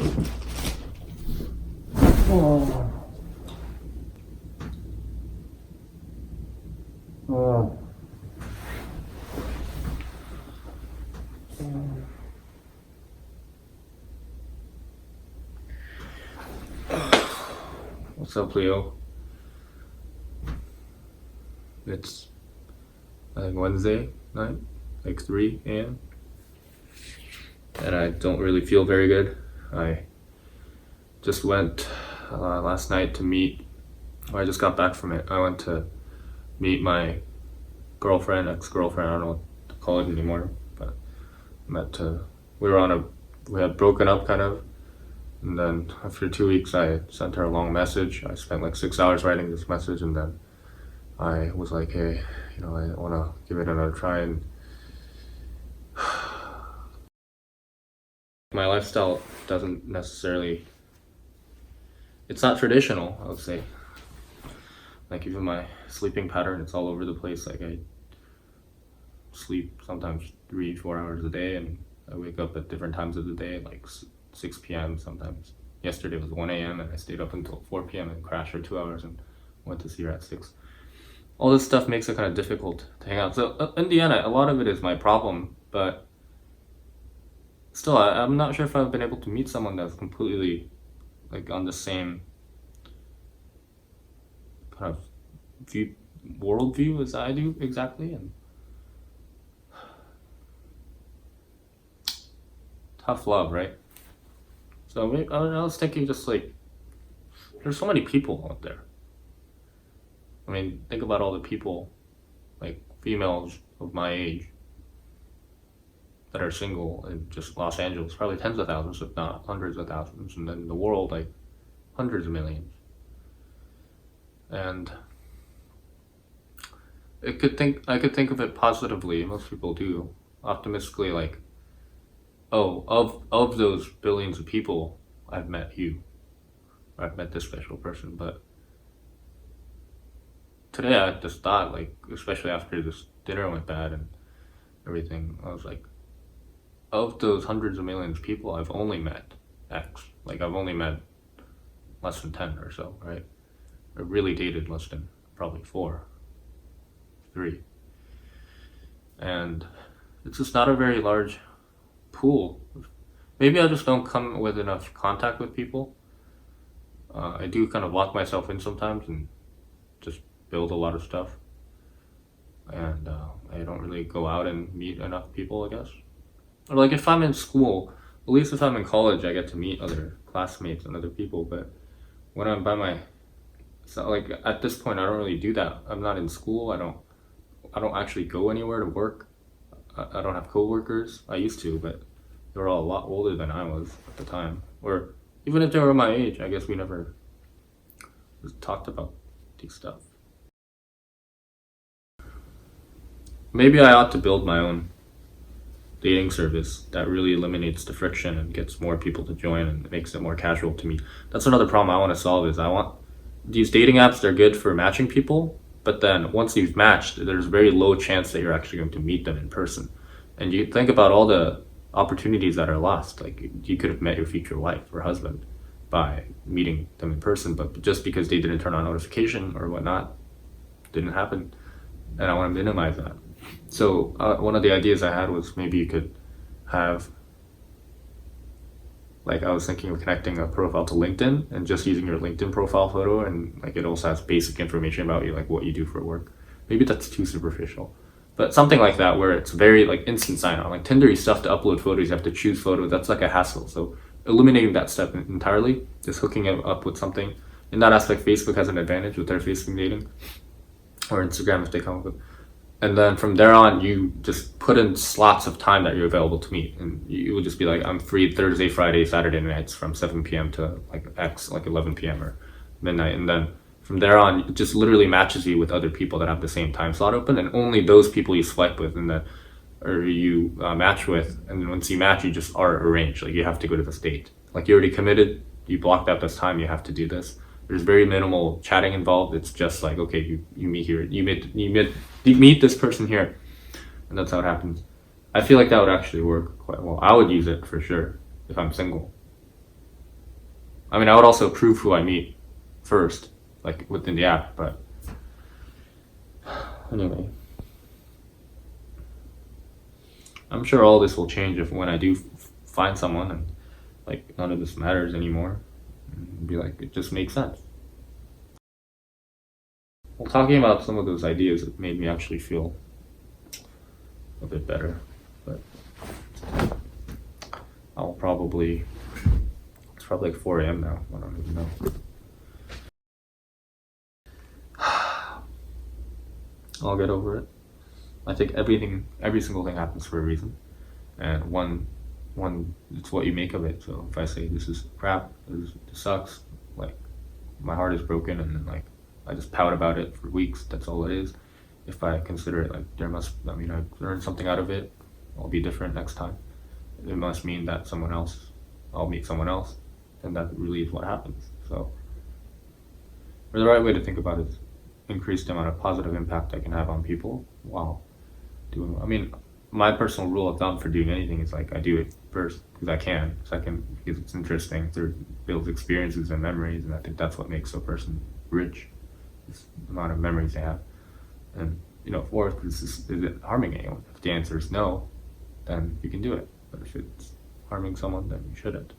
Oh. Oh. What's up, Leo? It's I think Wednesday night, like 3 a.m. And I don't really feel very good. I just went last night to meet. I just got back from it. I went to meet my girlfriend, ex-girlfriend. I don't know what to call it anymore, but we had broken up kind of. And then after 2 weeks, I sent her a long message. I spent like 6 hours writing this message, and then I was like, hey, I want to give it another try. And my lifestyle doesn't necessarily, it's not traditional, I would say. Like even my sleeping pattern, it's all over the place. Like I sleep sometimes 3-4 hours a day, and I wake up at different times of the day, like 6 p.m. sometimes. Yesterday was 1 a.m. and I stayed up until 4 p.m. and crashed for 2 hours and went to see her at 6. All this stuff makes it kind of difficult to hang out. So in the end, a lot of it is my problem, but still, I'm not sure if I've been able to meet someone that's completely like on the same kind of worldview as I do exactly. And tough love, right? So I was thinking, just like, there's so many people out there. I mean, think about all the people, like females of my age, that are single in just Los Angeles, probably tens of thousands, if not hundreds of thousands, and then in the world, like hundreds of millions. And I could think of it positively. Most people do, optimistically, like, oh, of those billions of people, I've met you. I've met this special person. But today I just thought, like, especially after this dinner went bad and everything, I was like, of those hundreds of millions of people, I've only met X. Like, I've only met less than 10 or so, right? I really dated less than probably 4, 3. And it's just not a very large pool. Maybe I just don't come with enough contact with people. I do kind of lock myself in sometimes and just build a lot of stuff. And I don't really go out and meet enough people, I guess. Or like if I'm in school, at least if I'm in college, I get to meet other classmates and other people. But when I'm so like at this point, I don't really do that. I'm not in school. I don't actually go anywhere to work. I don't have coworkers. I used to, but they were all a lot older than I was at the time. Or even if they were my age, I guess we never talked about these stuff. Maybe I ought to build my own dating service that really eliminates the friction and gets more people to join and makes it more casual to meet. That's another problem I want to solve. Is I want these dating apps, they're good for matching people, but then once you've matched, there's a very low chance that you're actually going to meet them in person. And you think about all the opportunities that are lost. Like you could have met your future wife or husband by meeting them in person, but just because they didn't turn on notification or whatnot, didn't happen. And I want to minimize that. So one of the ideas I had was maybe you could have, like, I was thinking of connecting a profile to LinkedIn and just using your LinkedIn profile photo, and like it also has basic information about you, like what you do for work. Maybe that's too superficial, but something like that where it's very like instant sign on. Like Tinder, you still have to upload photos, you have to choose photos. That's like a hassle. So eliminating that step entirely, just hooking it up with something. In that aspect, Facebook has an advantage with their Facebook dating, or Instagram if they come up with. And then from there on, you just put in slots of time that you're available to meet. And you would just be like, I'm free Thursday, Friday, Saturday nights from 7 p.m. to like X, like 11 p.m. or midnight. And then from there on, it just literally matches you with other people that have the same time slot open. And only those people you swipe with and then, or you match with. And then once you match, you just are arranged. Like you have to go to this date. Like you already committed, you blocked out this time, you have to do this. There's very minimal chatting involved. It's just like, okay, you meet here, you meet this person here, and that's how it happens. I feel like that would actually work quite well. I would use it for sure if I'm single. I mean, I would also approve who I meet first, like within the app, but anyway. I'm sure all this will change if when I do find someone and like none of this matters anymore. And be like, it just makes sense. Well, talking about some of those ideas, it made me actually feel a bit better. But I'll probably, it's probably like 4 a.m. now. I don't even know. I'll get over it. I think every single thing happens for a reason, and it's what you make of it. So if I say this is crap, this sucks, like my heart is broken, and then like I just pout about it for weeks. That's all it is. If I consider it like I mean, I learned something out of it. I'll be different next time. It must mean that I'll meet someone else, and that really is what happens. So, or the right way to think about it is increase the amount of positive impact I can have on people while doing. I mean, my personal rule of thumb for doing anything is like I do it first because I can, second because it's interesting, third builds experiences and memories, and I think that's what makes a person rich, is the amount of memories they have. And fourth, is it harming anyone? If the answer is no, then you can do it. But if it's harming someone, then you shouldn't.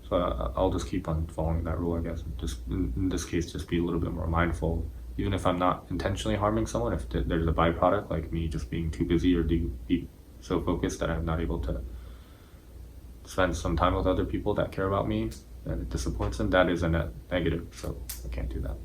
So I'll just keep on following that rule, I guess. Just in this case, just be a little bit more mindful. Even if I'm not intentionally harming someone, if there's a byproduct like me just being too busy or be so focused that I'm not able to spend some time with other people that care about me, and it disappoints them, that is a net negative. So I can't do that.